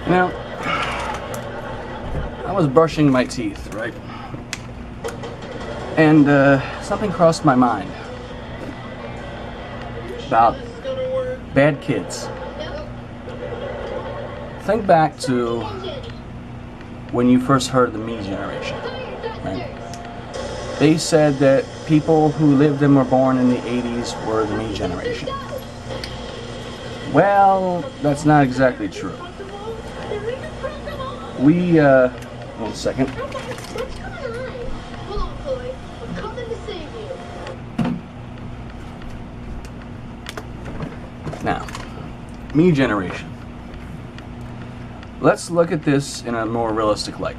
Now, I was brushing my teeth, right? And something crossed my mind about bad kids. Think back to when you first heard the Me generation, right? They said that people who lived and were born in the 80s were the Me generation. Well, that's not exactly true. We, one second. Now, Me generation. Let's look at this in a more realistic light.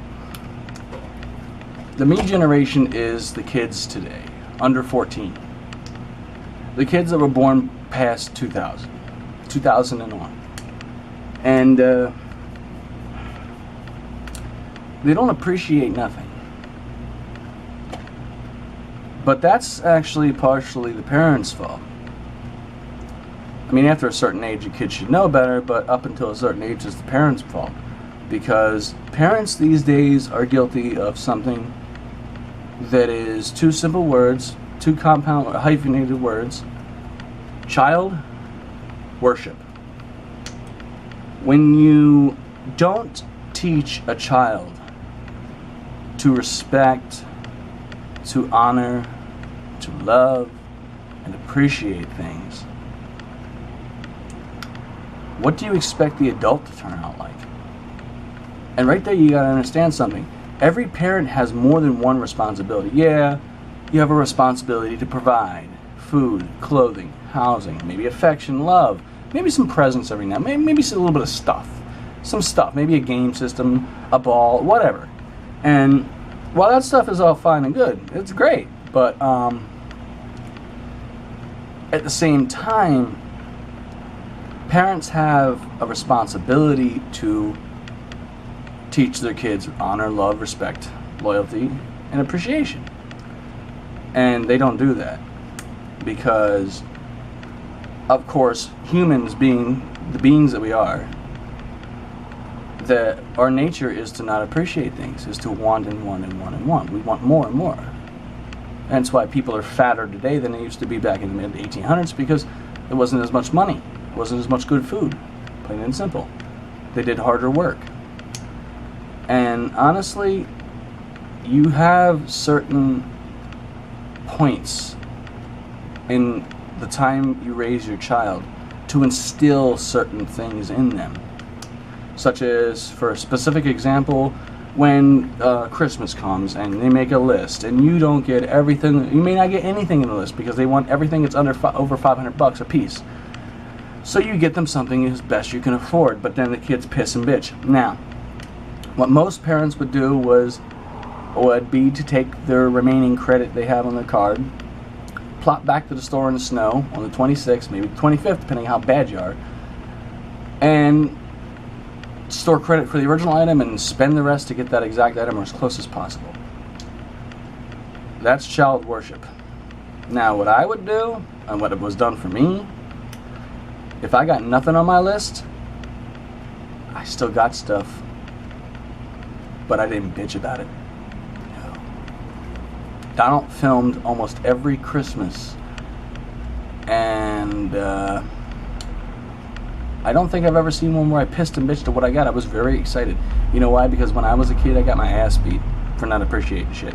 The Me generation is the kids today, under 14. The kids that were born past 2001. And they don't appreciate nothing. But that's actually partially the parents' fault. I mean, after a certain age, your kids should know better, but up until a certain age, it's the parents' fault. Because parents these days are guilty of something that is two simple words, two compound or hyphenated words: child worship. When you don't teach a child to respect, to honor, to love, and appreciate things, what do you expect the adult to turn out like? And right there you gotta understand something. Every parent has more than one responsibility. Yeah, you have a responsibility to provide food, clothing, housing, maybe affection, love, maybe some presents every now and then, maybe a little bit of stuff. Some stuff, maybe a game system, a ball, whatever. And while that stuff is all fine and good, it's great, but at the same time, parents have a responsibility to teach their kids honor, love, respect, loyalty, and appreciation. And they don't do that because, of course, humans being the beings that we are, that our nature is to not appreciate things, is to want and want and want and want. We want more and more. That's why people are fatter today than they used to be back in the mid-1800s, because there wasn't as much money. Wasn't as much good food, plain and simple. They did harder work. And honestly, you have certain points in the time you raise your child to instill certain things in them. Such as, for a specific example, when Christmas comes and they make a list and you don't get everything, you may not get anything in the list because they want everything that's over $500 a piece. So you get them something as best you can afford, but then the kids piss and bitch. Now, what most parents would do would be to take their remaining credit they have on their card, plop back to the store in the snow on the 26th, maybe 25th, depending how bad you are, and store credit for the original item and spend the rest to get that exact item or as close as possible. That's child worship. Now, what I would do, and what was done for me, if I got nothing on my list, I still got stuff, but I didn't bitch about it. No. Donald filmed almost every Christmas, and I don't think I've ever seen one where I pissed and bitched at what I got. I was very excited. You know why? Because when I was a kid, I got my ass beat for not appreciating shit.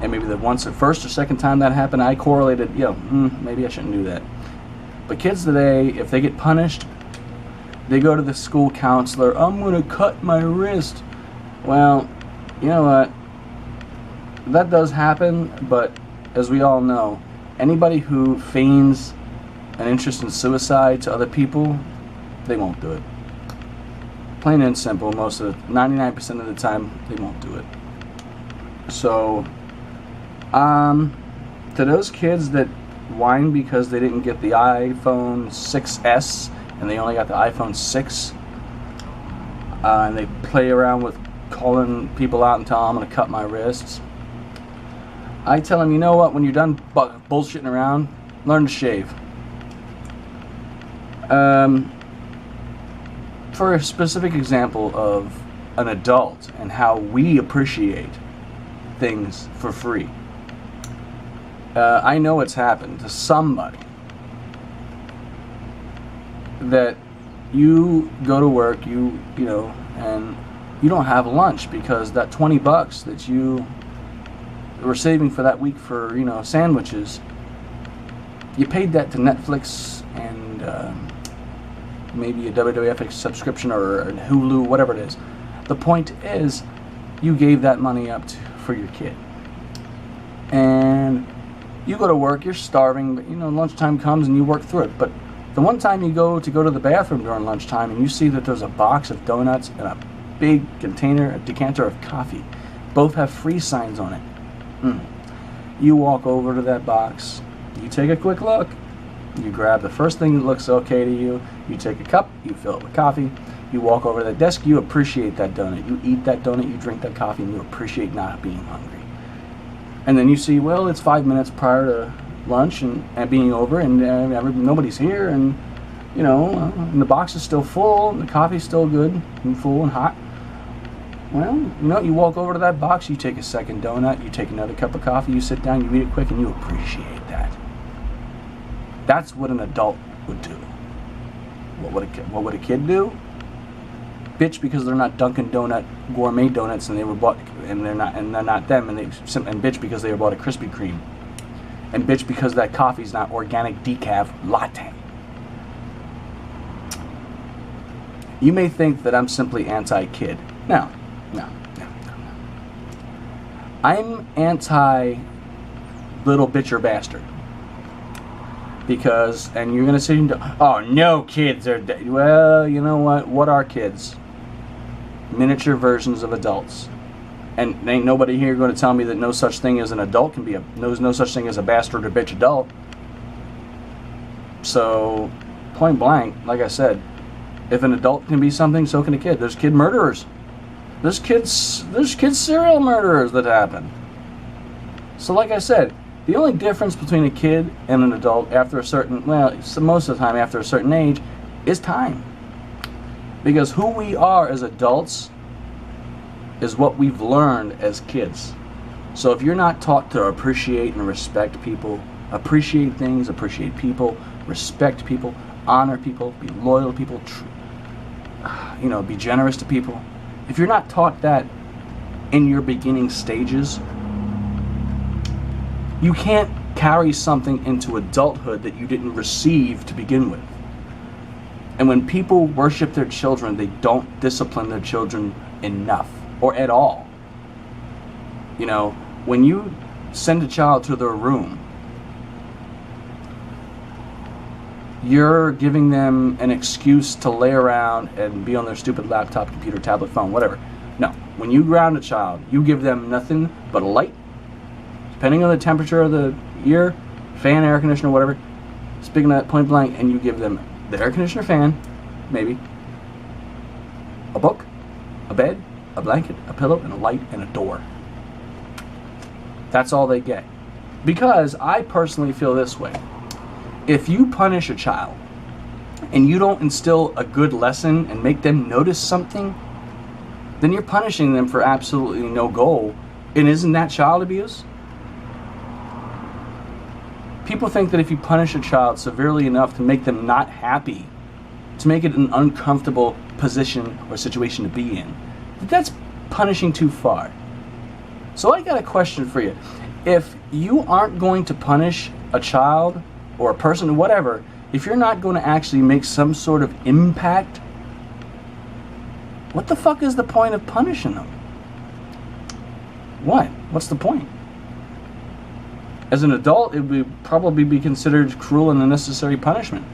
And maybe the first or second time that happened, I correlated, maybe I shouldn't do that. But kids today, if they get punished, they go to the school counselor, I'm going to cut my wrist. Well, you know what? That does happen, but as we all know, anybody who feigns an interest in suicide to other people, they won't do it. Plain and simple, 99% of the time, they won't do it. So, to those kids that whine because they didn't get the iPhone 6S and they only got the iPhone 6, and they play around with calling people out and telling them I'm going to cut my wrists, I tell them, you know what, when you're done bullshitting around, learn to shave. for a specific example of an adult and how we appreciate things for free. I know it's happened to somebody that you go to work, you know, and you don't have lunch because that $20 that you were saving for that week for, you know, sandwiches, you paid that to Netflix and maybe a WWF subscription or a Hulu, whatever it is. The point is, you gave that money up for your kid. And you go to work, you're starving, but you know, lunchtime comes and you work through it. But the one time you go to the bathroom during lunchtime and you see that there's a box of donuts and a big container, a decanter of coffee, both have free signs on it. You walk over to that box, you take a quick look, you grab the first thing that looks okay to you, you take a cup, you fill it with coffee, you walk over to the desk, you appreciate that donut, you eat that donut, you drink that coffee, and you appreciate not being hungry. And then you see, well, it's 5 minutes prior to lunch and being over, and nobody's here, and you know, and the box is still full, and the coffee's still good and full and hot. Well, you know, you walk over to that box, you take a second donut, you take another cup of coffee, you sit down, you eat it quick, and you appreciate that. That's what an adult would do. What would a kid do? Bitch because they're not Dunkin' Donut gourmet donuts and they were bought and they're not them, and bitch because they were bought a Krispy Kreme, and bitch because that coffee's not organic decaf latte. You may think that I'm simply anti-kid. No. I'm anti-little bitch or bastard. Because, and you're going to sit and go, oh, no kids are dead. Well, you know what? What are kids? Miniature versions of adults. And ain't nobody here going to tell me that no such thing as an adult can be no such thing as a bastard or bitch adult. So, point blank, like I said, if an adult can be something, so can a kid. There's kid murderers. There's kid serial murderers that happen. So like I said, the only difference between a kid and an adult after a certain, well, most of the time after a certain age, is time. Because who we are as adults is what we've learned as kids. So if you're not taught to appreciate and respect people, appreciate things, appreciate people, respect people, honor people, be loyal to people, be generous to people. If you're not taught that in your beginning stages, you can't carry something into adulthood that you didn't receive to begin with. And when people worship their children, they don't discipline their children enough or at all. You know, when you send a child to their room, you're giving them an excuse to lay around and be on their stupid laptop, computer, tablet, phone, whatever. No, when you ground a child, you give them nothing but a light, depending on the temperature of the year, fan, air conditioner, whatever. Speaking of that, point blank, and you give them the air conditioner, fan, maybe, a book, a bed, a blanket, a pillow, and a light, and a door. That's all they get. Because I personally feel this way. If you punish a child and you don't instill a good lesson and make them notice something, then you're punishing them for absolutely no goal. And isn't that child abuse? People think that if you punish a child severely enough to make them not happy, to make it an uncomfortable position or situation to be in, that's punishing too far. So I got a question for you. If you aren't going to punish a child or a person or whatever, if you're not going to actually make some sort of impact, what the fuck is the point of punishing them? What's the point? As an adult, it would probably be considered cruel and unnecessary punishment.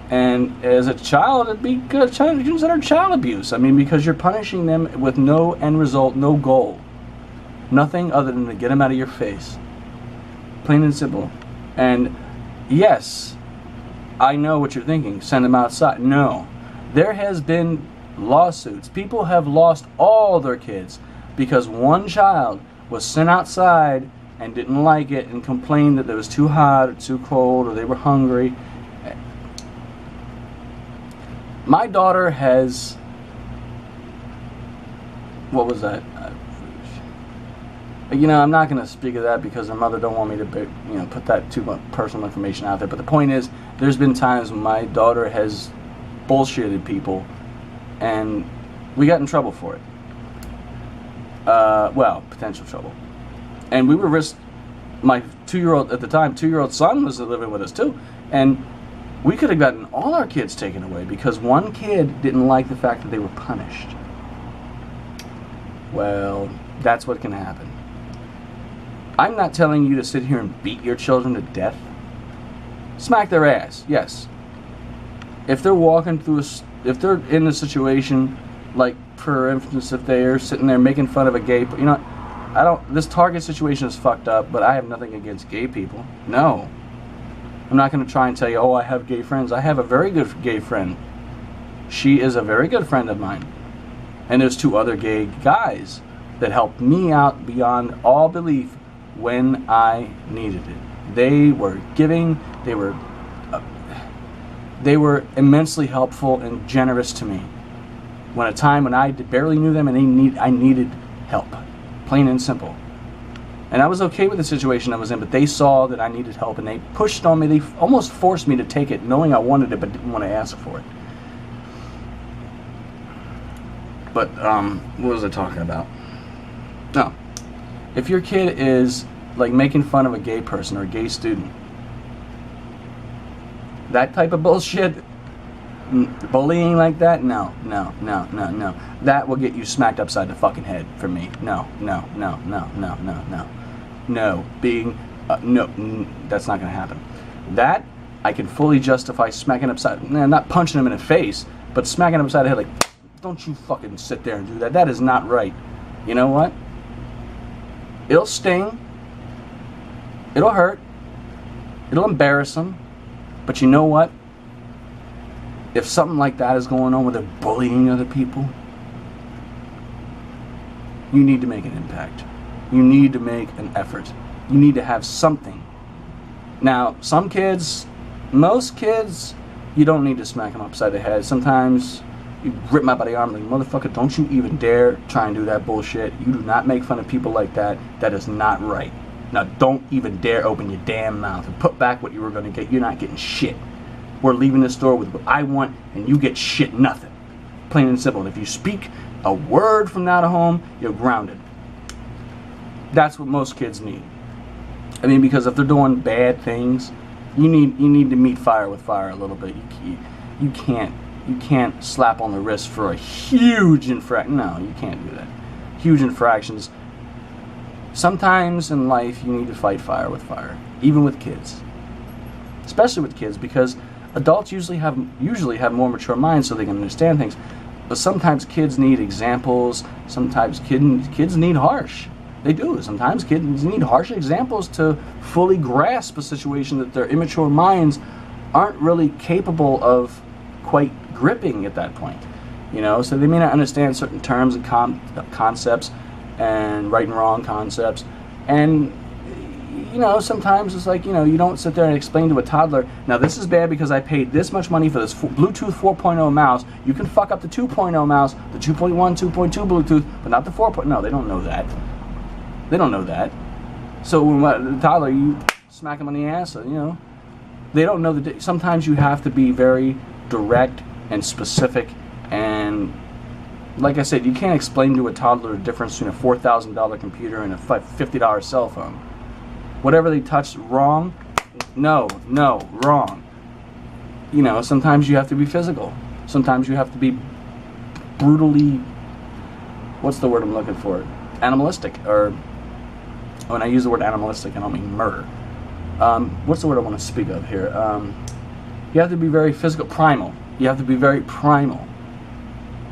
And as a child, it'd be considered child abuse. I mean, because you're punishing them with no end result, no goal. Nothing other than to get them out of your face. Plain and simple. And yes, I know what you're thinking. Send them outside. No. There has been lawsuits. People have lost all their kids because one child was sent outside and didn't like it and complained that it was too hot or too cold or they were hungry. My daughter has... What was that? I'm not going to speak of that because her mother don't want me to, put that too much personal information out there. But the point is, there's been times when my daughter has bullshitted people, and we got in trouble for it. Potential trouble. And we were my 2-year-old son was living with us too. And we could have gotten all our kids taken away because one kid didn't like the fact that they were punished. Well, that's what can happen. I'm not telling you to sit here and beat your children to death. Smack their ass, yes. If they're walking through if they're in a situation, like for instance, if they're sitting there making fun of a gay, this Target situation is fucked up, but I have nothing against gay people. No. I'm not going to try and tell you, oh, I have gay friends. I have a very good gay friend. She is a very good friend of mine. And there's 2 other gay guys that helped me out beyond all belief when I needed it. They were giving, they were immensely helpful and generous to me. When a time when I barely knew them and I needed help, plain and simple. And I was okay with the situation I was in, but they saw that I needed help and they pushed on me. They almost forced me to take it, knowing I wanted it, but didn't want to ask for it. But what was I talking about? No. If your kid is like making fun of a gay person or a gay student, that type of bullshit, bullying like that, no. That will get you smacked upside the fucking head from me. No. That's not gonna happen. That I can fully justify smacking upside, not punching him in the face, but smacking him upside the head like, don't you fucking sit there and do that. That is not right. You know what? It'll sting. It'll hurt. It'll embarrass them. But you know what? If something like that is going on where they're bullying other people, you need to make an impact. You need to make an effort. You need to have something. Now, most kids, you don't need to smack them upside the head. Sometimes you rip my buddy arm like, motherfucker, don't you even dare try and do that bullshit. You do not make fun of people like that. That is not right. Now, don't even dare open your damn mouth and put back what you were going to get. You're not getting shit. We're leaving this store with what I want, and you get shit nothing. Plain and simple. And if you speak a word from now to home, you're grounded. That's what most kids need. I mean, because if they're doing bad things, you need to meet fire with fire a little bit. You can't slap on the wrist for a huge infraction. No, you can't do that. Huge infractions. Sometimes in life you need to fight fire with fire, even with kids. Especially with kids, because adults usually have more mature minds so they can understand things. But sometimes kids need examples. Sometimes kids need harsh. They do. Sometimes kids need harsh examples to fully grasp a situation that their immature minds aren't really capable of quite gripping at that point. So they may not understand certain terms and concepts and right and wrong concepts. And sometimes it's like, you don't sit there and explain to a toddler, now this is bad because I paid this much money for this Bluetooth 4.0 mouse. You can fuck up the 2.0 mouse, the 2.1, 2.2 Bluetooth, but not the 4.0. No, they don't know that. They don't know that. So when the toddler, you smack them on the ass, they don't know that. Sometimes you have to be very direct and specific, and like I said, you can't explain to a toddler the difference between a $4,000 computer and a $50 cell phone. Whatever they touch wrong, no, wrong. Sometimes you have to be physical. Sometimes you have to be brutally, what's the word I'm looking for? Animalistic. Or when I use the word animalistic, I don't mean murder. What's the word I want to speak of here? You have to be very physical, primal. You have to be very primal.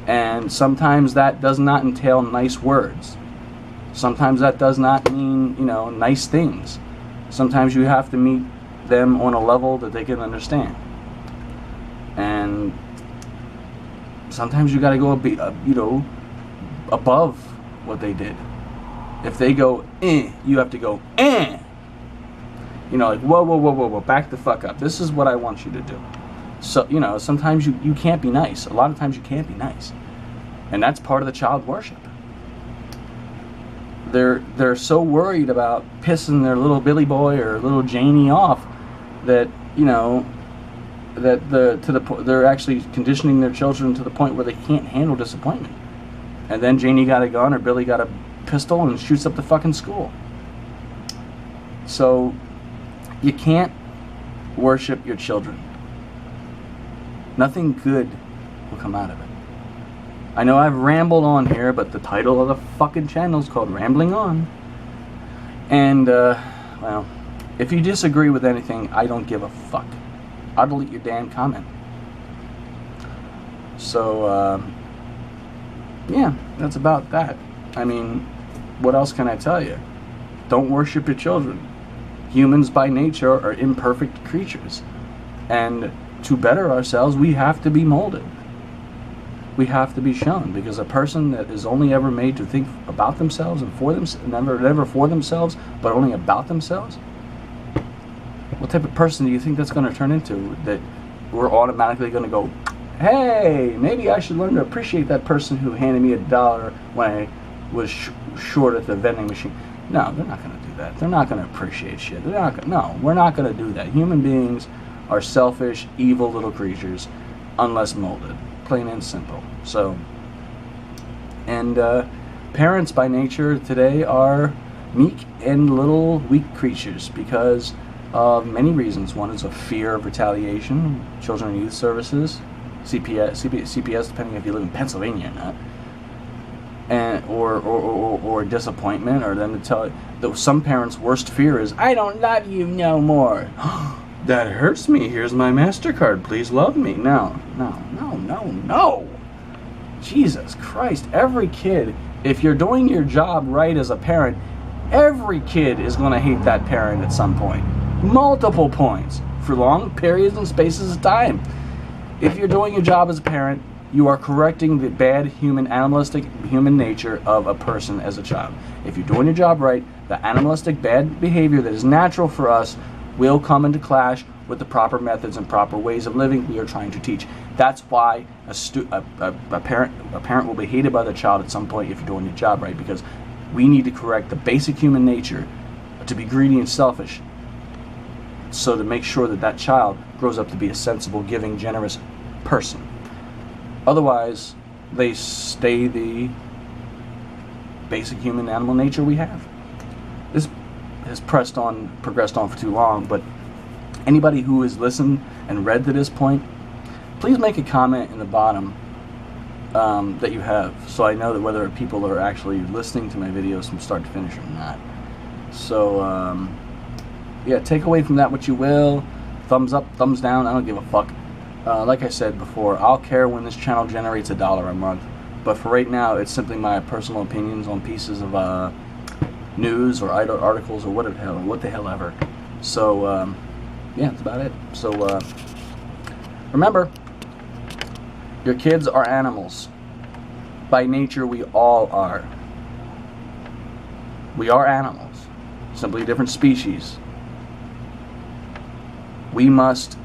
And sometimes that does not entail nice words. Sometimes that does not mean, nice things. Sometimes you have to meet them on a level that they can understand. And sometimes you got to go, above what they did. If they go, you have to go, like, whoa, back the fuck up. This is what I want you to do. So, you know, sometimes you can't be nice. A lot of times you can't be nice. And that's part of the child worship. They're so worried about pissing their little Billy boy or little Janie off that, you know, that they're actually conditioning their children to the point where they can't handle disappointment. And then Janie got a gun or Billy got a pistol and shoots up the fucking school. So you can't worship your children. Nothing good will come out of it. I know I've rambled on here, but the title of the fucking channel is called Rambling On. And, well, if you disagree with anything, I don't give a fuck. I'll delete your damn comment. So, yeah, that's about that. I mean, what else can I tell you? Don't worship your children. Humans by nature are imperfect creatures. And to better ourselves, we have to be molded. We have to be shown, because a person that is only ever made to think about themselves and for themselves, never for themselves, but only about themselves, what type of person do you think that's going to turn into? That we're automatically going to go, hey, maybe I should learn to appreciate that person who handed me $1 when I was short at the vending machine. No, they're not going to do that. They're not going to appreciate shit. They're not. No, we're not going to do that. Human beings are selfish, evil little creatures, unless molded. Plain and simple. So, and parents by nature today are meek and little weak creatures because of many reasons. One is a fear of retaliation, Children and Youth Services, CPS, depending if you live in Pennsylvania or not, and or disappointment, or them to tell that some parents' worst fear is, I don't love you no more. That hurts me. Here's my MasterCard. Please love me. No. Jesus Christ. Every kid, if you're doing your job right as a parent, every kid is going to hate that parent at some point. Multiple points. For long periods and spaces of time. If you're doing your job as a parent, you are correcting the bad animalistic human nature of a person as a child. If you're doing your job right, the animalistic bad behavior that is natural for us will come into clash with the proper methods and proper ways of living we are trying to teach. That's why a parent will be hated by the child at some point if you're doing your job right, because we need to correct the basic human nature to be greedy and selfish, so to make sure that that child grows up to be a sensible, giving, generous person. Otherwise, they stay the basic human animal nature we have. This has progressed on for too long, but anybody who has listened and read to this point, please make a comment in the bottom that you have, so I know that whether people are actually listening to my videos from start to finish or not. So, yeah, take away from that what you will. Thumbs up, thumbs down, I don't give a fuck. Like I said before, I'll care when this channel generates $1 a month, but for right now, it's simply my personal opinions on pieces of news or articles or what the hell ever. So, yeah, that's about it. So, remember, your kids are animals. By nature, we all are. We are animals, simply different species. We must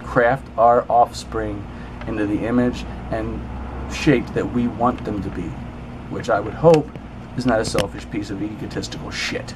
craft our offspring into the image and shape that we want them to be, which I would hope is not a selfish piece of egotistical shit.